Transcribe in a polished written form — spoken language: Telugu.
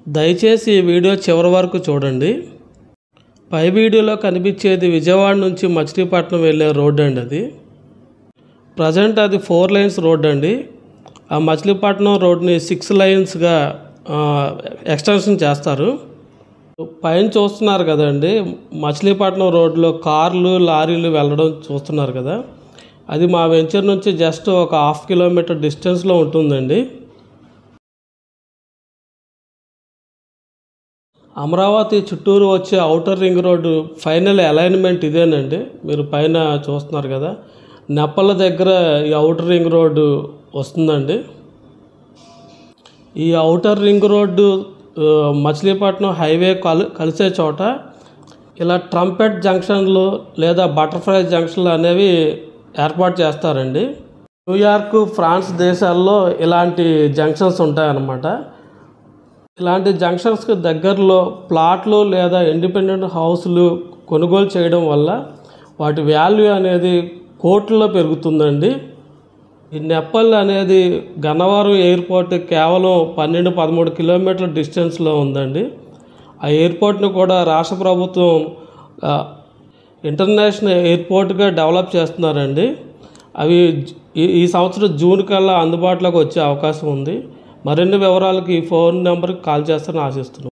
దయచేసి ఈ వీడియో చివరి వరకు చూడండి. పై వీడియోలో కనిపించేది విజయవాడ నుంచి మచిలీపట్నం వెళ్ళే రోడ్ అండి. అది ప్రజెంట్ అది 4 lanes రోడ్ అండి. ఆ మచిలీపట్నం రోడ్ని 6 lanesగా ఎక్స్టెన్షన్ చేస్తారు. పైన చూస్తున్నారు కదండి, మచిలీపట్నం రోడ్లో కార్లు లారీలు వెళ్ళడం చూస్తున్నారు కదా, అది మా వెంచర్ నుంచి జస్ట్ ఒక 1/2 kilometer డిస్టెన్స్లో ఉంటుందండి. అమరావతి చిత్తూరు వచ్చే outer ring road final alignment ఇదేనండి. మీరు పైన చూస్తున్నారు కదా, నెప్పల దగ్గర ఈ ఔటర్ రింగ్ రోడ్డు వస్తుందండి. ఈ outer ring road Machilipatnam highway కలిసే చోట ఇలా ట్రంపెట్ జంక్షన్లు లేదా బటర్ఫ్లై జంక్షన్లు అనేవి ఏర్పాటు చేస్తారండి. న్యూయార్క్, ఫ్రాన్స్ దేశాల్లో ఇలాంటి జంక్షన్స్ ఉంటాయన్నమాట. ఇలాంటి జంక్షన్స్కి దగ్గరలో ప్లాట్లు లేదా ఇండిపెండెంట్ హౌస్లు కొనుగోలు చేయడం వల్ల వాటి వాల్యూ అనేది కోట్లలో పెరుగుతుందండి. ఈ నెప్పల్ అనేది గన్నవరం ఎయిర్పోర్ట్ కేవలం 12-13 kilometer డిస్టెన్స్లో ఉందండి. ఆ ఎయిర్పోర్ట్ను కూడా రాష్ట్ర ప్రభుత్వం ఇంటర్నేషనల్ ఎయిర్పోర్ట్గా డెవలప్ చేస్తున్నారండి. అవి ఈ సంవత్సరం జూన్ కల్లా అందుబాటులోకి వచ్చే అవకాశం ఉంది. మరిన్ని వివరాలకు ఈ ఫోన్ నెంబర్కి కాల్ చేస్తారని ఆశిస్తున్నాను.